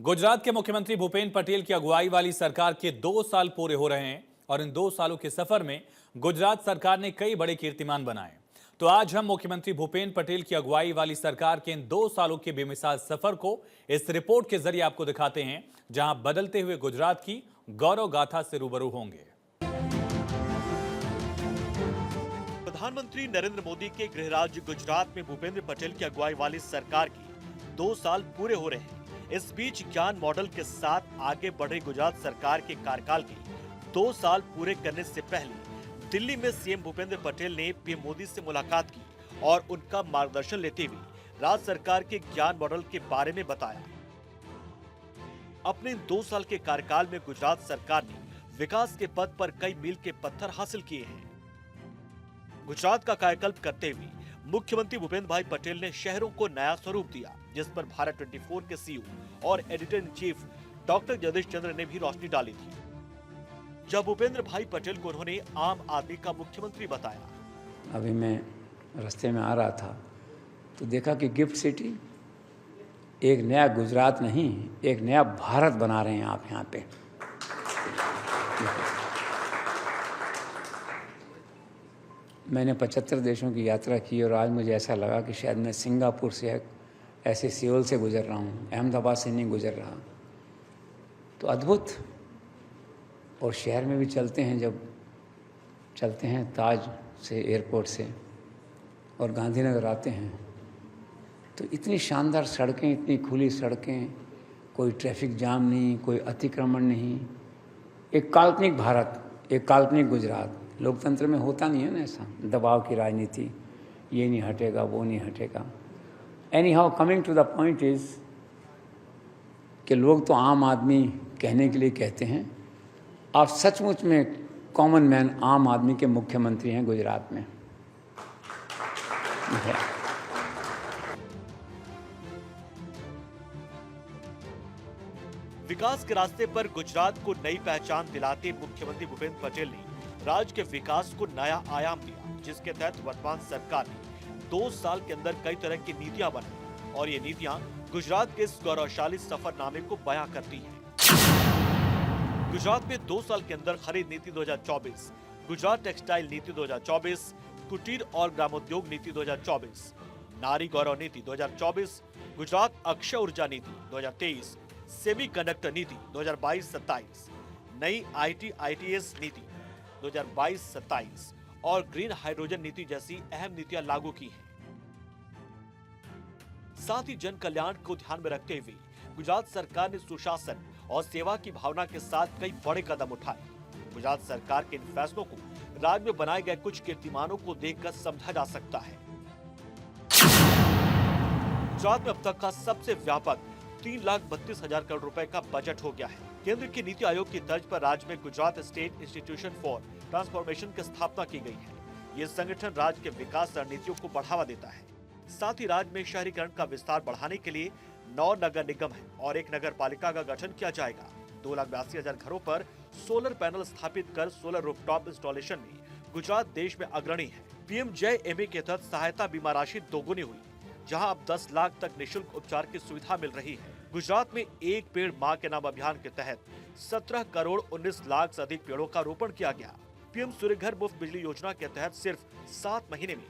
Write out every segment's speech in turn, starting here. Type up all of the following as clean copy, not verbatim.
गुजरात के मुख्यमंत्री भूपेन्द्र पटेल की अगुवाई वाली सरकार के 2 साल पूरे हो रहे हैं और इन 2 सालों के सफर में गुजरात सरकार ने कई बड़े कीर्तिमान बनाए। तो आज हम मुख्यमंत्री भूपेन्द्र पटेल की अगुवाई वाली सरकार के इन 2 सालों के बेमिसाल सफर को इस रिपोर्ट के जरिए आपको दिखाते हैं, जहां बदलते हुए गुजरात की गौरव गाथा से रूबरू होंगे। प्रधानमंत्री नरेंद्र मोदी के गृह राज्य गुजरात में भूपेंद्र पटेल की अगुवाई वाली सरकार की 2 साल पूरे हो रहे हैं। इस बीच ज्ञान मॉडल के साथ आगे बढ़ रही गुजरात सरकार के कार्यकाल के 2 साल पूरे करने से पहले दिल्ली में सीएम भूपेंद्र पटेल ने पीएम मोदी से मुलाकात की और उनका मार्गदर्शन लेते हुए राज्य सरकार के ज्ञान मॉडल के बारे में बताया। अपने 2 साल के कार्यकाल में गुजरात सरकार ने विकास के पथ पर कई मील के पत्थर हासिल किए हैं। गुजरात का कायाकल्प करते हुए मुख्यमंत्री भूपेंद्र भाई पटेल ने शहरों को नया स्वरूप दिया, जिस पर भारत 24 के सीईओ और editor in chief doctor Jagdish Chandra ने भी रोशनी डाली थी। जब भूपेंद्र भाई पटेल को उन्होंने आम आदमी का मुख्यमंत्री बताया। अभी मैं रास्ते में आ रहा था तो देखा कि गिफ्ट सिटी एक नया गुजरात नहीं, एक नया भारत बना रहे हैं आप यहाँ पे। मैंने 75 देशों की यात्रा की और आज मुझे ऐसा लगा कि शायद मैं सिंगापुर से ऐसे सियोल से गुजर रहा हूँ, अहमदाबाद से नहीं गुजर रहा। तो अद्भुत। और शहर में भी चलते हैं, जब चलते हैं ताज से एयरपोर्ट से और गांधीनगर आते हैं तो इतनी शानदार सड़कें, इतनी खुली सड़कें, कोई ट्रैफिक जाम नहीं, कोई अतिक्रमण नहीं। एक काल्पनिक भारत, एक काल्पनिक गुजरात। लोकतंत्र में होता नहीं है ना ऐसा, दबाव की राजनीति, ये नहीं हटेगा, वो नहीं हटेगा। Anyhow, coming to the point is कि लोग तो आम आदमी कहने के लिए कहते हैं, आप सचमुच में कॉमन मैन, आम आदमी के मुख्यमंत्री हैं गुजरात में। विकास के रास्ते पर गुजरात को नई पहचान दिलाते मुख्यमंत्री भूपेंद्र पटेल ने राज्य के विकास को नया आयाम दिया, जिसके तहत वर्तमान सरकार ने 2 साल के अंदर कई तरह की नीतियां बनाई और ये नीतियां गुजरात के इस गौरवशाली सफरनामे को बयां करती हैं। गुजरात में 2 साल के अंदर खरीद नीति 2024, गुजरात टेक्सटाइल नीति 2024, कुटीर और ग्रामोद्योग नीति 2024, नारी गौरव नीति 2024, गुजरात अक्षय ऊर्जा नीति 2023, सेमी कंडक्टर नीति 2022-27, नई IT/ITES नीति 2022-27 और ग्रीन हाइड्रोजन नीति जैसी अहम नीतियां लागू की हैं। साथ ही जन कल्याण को ध्यान में रखते हुए गुजरात सरकार ने सुशासन और सेवा की भावना के साथ कई बड़े कदम उठाए। गुजरात सरकार के इन फैसलों को राज्य में बनाए गए कुछ कीर्तिमानों को देखकर समझा जा सकता है। गुजरात में अब तक का सबसे व्यापक 3,32,000 करोड़ रुपए का बजट हो गया है। केंद्र की नीति आयोग की तर्ज पर राज्य में Gujarat state institution for transformation की स्थापना की गई है। ये संगठन राज्य के विकास रणनीतियों को बढ़ावा देता है। साथ ही राज्य में शहरीकरण का विस्तार बढ़ाने के लिए 9 नगर निगम है और 1 नगर पालिका का गठन किया जाएगा। 2,82,000 घरों पर सोलर पैनल स्थापित कर सोलर रूफटॉप इंस्टॉलेशन में गुजरात देश में अग्रणी है। PMJAY के तहत सहायता बीमा राशि दोगुनी हुई, जहां अब 10 लाख तक निःशुल्क उपचार की सुविधा मिल रही है। गुजरात में एक पेड़ मां के नाम अभियान के तहत 17 करोड़ 19 लाख से अधिक पेड़ों का रोपण किया गया। PM सूर्य घर मुफ्त बिजली योजना के तहत सिर्फ 7 महीने में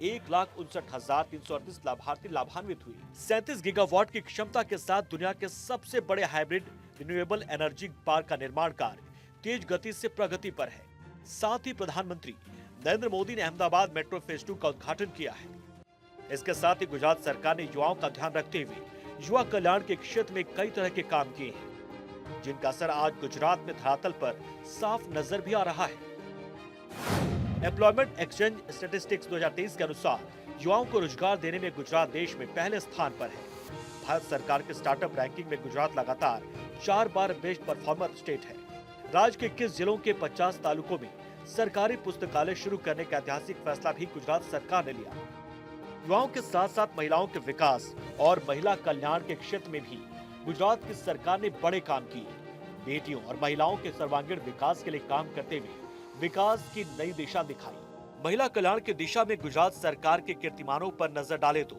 1,59,338 लाभार्थी लाभान्वित हुए। 37 गीगावाट की क्षमता के साथ दुनिया के सबसे बड़े हाइब्रिड रिन्यूएबल एनर्जी पार्क का निर्माण कार्य तेज गति से प्रगति पर है। साथ ही प्रधानमंत्री नरेंद्र मोदी ने अहमदाबाद मेट्रो फेज 2 का उद्घाटन किया है। इसके साथ ही गुजरात सरकार ने युवाओं का ध्यान रखते हुए युवा कल्याण के क्षेत्र में कई तरह के काम किए हैं, जिनका असर आज गुजरात में धरातल पर साफ नजर भी आ रहा है। एम्प्लॉयमेंट एक्सचेंज स्टैटिस्टिक्स 2023 के अनुसार युवाओं को रोजगार देने में गुजरात देश में पहले स्थान पर है। भारत सरकार के स्टार्टअप रैंकिंग में गुजरात लगातार 4 बार बेस्ट परफॉर्मर स्टेट है। राज्य के 21 जिलों के 50 तालुकों में सरकारी पुस्तकालय शुरू करने का ऐतिहासिक फैसला भी गुजरात सरकार ने लिया। युवाओं के साथ साथ महिलाओं के विकास और महिला कल्याण के क्षेत्र में भी गुजरात की सरकार ने बड़े काम किए। बेटियों और महिलाओं के सर्वांगीण विकास के लिए काम करते हुए विकास की नई दिशा दिखाई। महिला कल्याण की दिशा में गुजरात सरकार के कीर्तिमानों पर नजर डाले तो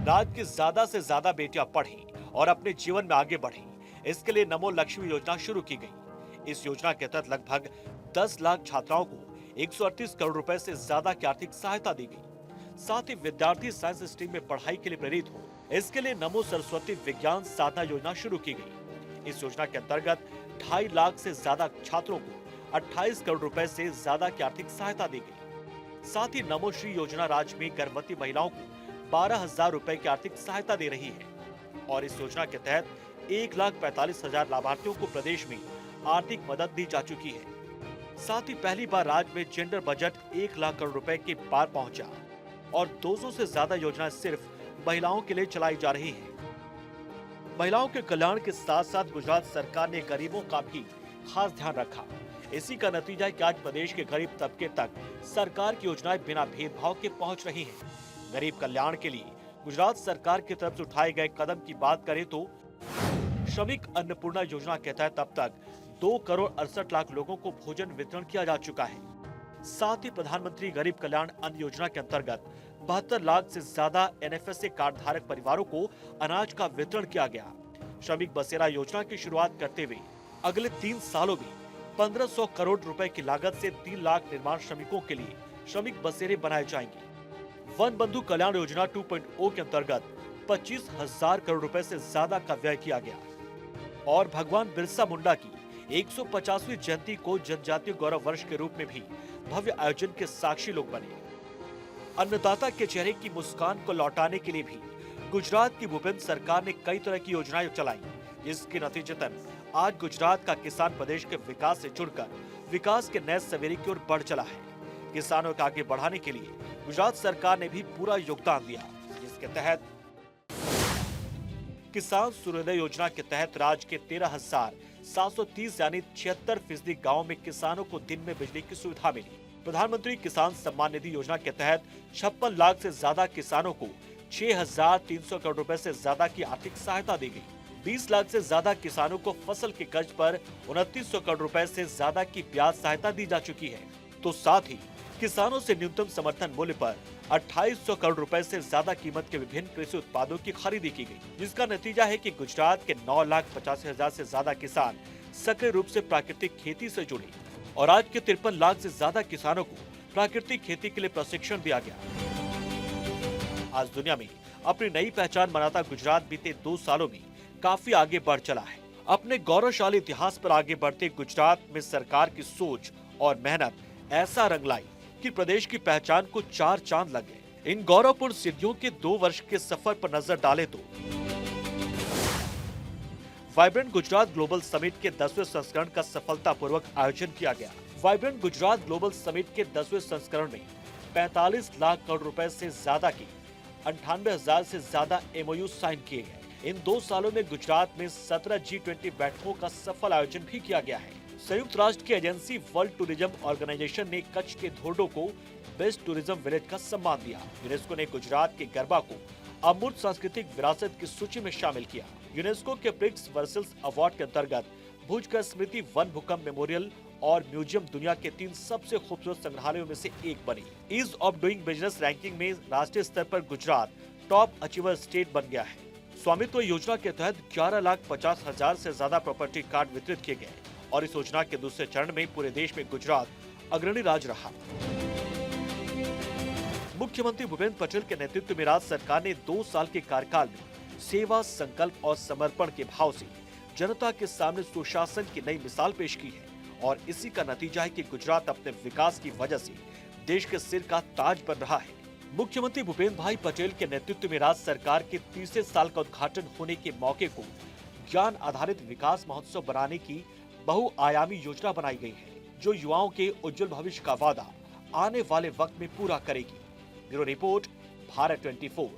राज्य की ज्यादा से ज्यादा बेटियां पढ़ें और अपने जीवन में आगे बढ़े। इसके लिए नमो लक्ष्मी योजना शुरू की गई। इस योजना के तहत लगभग 10 लाख छात्राओं को 138 करोड़ रुपए से ज्यादा की आर्थिक सहायता दी गई। साथ ही विद्यार्थी साइंस स्ट्रीम में पढ़ाई के लिए प्रेरित हो, इसके लिए नमो सरस्वती विज्ञान साधना योजना शुरू की गई। इस योजना के अंतर्गत 2.5 लाख से ज्यादा छात्रों को 28 करोड़ रुपए से ज्यादा की आर्थिक सहायता दी गई। साथ ही नमो श्री योजना राज्य में गर्भवती महिलाओं को 12,000 रुपए की आर्थिक सहायता दे रही है और इस योजना के तहत 1,45,000 लाभार्थियों को प्रदेश में आर्थिक मदद दी जा चुकी है। साथ ही पहली बार राज्य में जेंडर बजट 1 लाख करोड़ रुपए के पार पहुंचा और 200 से ज्यादा योजनाएं सिर्फ महिलाओं के लिए चलाई जा रही है। महिलाओं के कल्याण के साथ साथ गुजरात सरकार ने गरीबों का भी खास ध्यान रखा। इसी का नतीजा है कि आज प्रदेश के गरीब तबके तक सरकार की योजनाएं बिना भेदभाव के पहुंच रही हैं। गरीब कल्याण के लिए गुजरात सरकार की तरफ से उठाए गए कदम की बात करें तो श्रमिक अन्नपूर्णा योजना के तहत अब तक 2 करोड़ 68 लाख लोगों को भोजन वितरण किया जा चुका है। साथ ही प्रधानमंत्री गरीब कल्याण अन्न योजना के अंतर्गत 72 लाख से ज्यादा NFS कार्ड धारक परिवारों को अनाज का वितरण किया गया। श्रमिक बसेरा योजना की शुरुआत करते हुए अगले 3 सालों में 1500 करोड़ रुपए की लागत से 3 लाख निर्माण श्रमिकों के लिए श्रमिक बसेरे बनाए जाएंगे। वन बंधु कल्याण योजना 2.0 के अंतर्गत 25,000 करोड़ रुपए से ज्यादा का व्यय किया गया और भगवान बिरसा मुंडा की 150वीं जयंती को जनजातीय गौरव वर्ष के रूप में भी भव्य आयोजन के साक्षी लोग बने। अन्नदाता के चेहरे की मुस्कान को लौटाने के लिए भी गुजरात की भूपेंद्र सरकार ने कई तरह की योजनाएं चलाई, जिसके नतीजतन आज गुजरात का किसान प्रदेश के विकास से जुड़कर विकास के नए सवेरे की ओर बढ़ चला है। किसानों को आगे बढ़ाने के लिए गुजरात सरकार ने भी पूरा योगदान दिया, जिसके तहत किसान सूर्योदय योजना के तहत राज्य के 13,730 यानी 76% गाँव में किसानों को दिन में बिजली की सुविधा मिली। प्रधानमंत्री किसान सम्मान निधि योजना के तहत 56 लाख से ज्यादा किसानों को 6,300 करोड़ रुपए से ज्यादा की आर्थिक सहायता दी गई। 20 लाख से ज्यादा किसानों को फसल के कर्ज पर 2900 करोड़ रुपए से ज्यादा की ब्याज सहायता दी जा चुकी है। तो साथ ही किसानों से न्यूनतम समर्थन मूल्य पर 2800 करोड़ रुपए से ज्यादा कीमत के विभिन्न कृषि उत्पादों की खरीदी की गई, जिसका नतीजा है कि गुजरात के 9,85,000 से ज्यादा किसान सक्रिय रूप से प्राकृतिक खेती से जुड़े और आज के 53 लाख से ज्यादा किसानों को प्राकृतिक खेती के लिए प्रशिक्षण दिया गया। आज दुनिया में अपनी नई पहचान बनाता गुजरात बीते 2 सालों में काफी आगे बढ़ चला है। अपने गौरवशाली इतिहास पर आगे बढ़ते गुजरात में सरकार की सोच और मेहनत ऐसा रंग लाई कि प्रदेश की पहचान को 4 चांद लग गए। इन गौरवपूर्ण सिद्धियों के 2 वर्ष के सफर पर नजर डालें तो वाइब्रेंट गुजरात ग्लोबल समिट के 10वें संस्करण का सफलतापूर्वक आयोजन किया गया। वाइब्रेंट गुजरात ग्लोबल समिट के 10वें संस्करण में 45 लाख करोड़ रुपए से ज्यादा की 98,000 से ज्यादा MOU साइन किए गए। इन 2 सालों में गुजरात में 17 G20 बैठकों का सफल आयोजन भी किया गया है। संयुक्त राष्ट्र की एजेंसी वर्ल्ड टूरिज्म ऑर्गेनाइजेशन ने कच्छ के धोर्डो को बेस्ट टूरिज्म विलेज का सम्मान दिया। यूनेस्को ने गुजरात के गरबा को अमूर्त सांस्कृतिक विरासत की सूची में शामिल किया। यूनेस्को के प्रिक्स वर्सेल्स अवार्ड के अंतर्गत भुज का स्मृति वन भूकंप मेमोरियल और म्यूजियम दुनिया के 3 सबसे खूबसूरत संग्रहालयों में से एक बनी। Ease of doing business ranking में राष्ट्रीय स्तर पर गुजरात टॉप अचीवर स्टेट बन गया है। स्वामित्व योजना के तहत 11,50,000 से ज्यादा प्रॉपर्टी कार्ड वितरित किए गए और इस योजना के दूसरे चरण में पूरे देश में गुजरात अग्रणी राज्य रहा। मुख्यमंत्री भूपेंद्र पटेल के नेतृत्व में राज्य सरकार ने 2 साल के कार्यकाल में सेवा, संकल्प और समर्पण के भाव से जनता के सामने सुशासन की नई मिसाल पेश की है और इसी का नतीजा है कि गुजरात अपने विकास की वजह से देश के सिर का ताज बन रहा है। मुख्यमंत्री भूपेंद्र भाई पटेल के नेतृत्व में राज्य सरकार के 30वें साल का उद्घाटन होने के मौके को ज्ञान आधारित विकास महोत्सव बनाने की बहुआयामी योजना बनाई गई है, जो युवाओं के उज्जवल भविष्य का वादा आने वाले वक्त में पूरा करेगी। Bureau report, Bharat 24।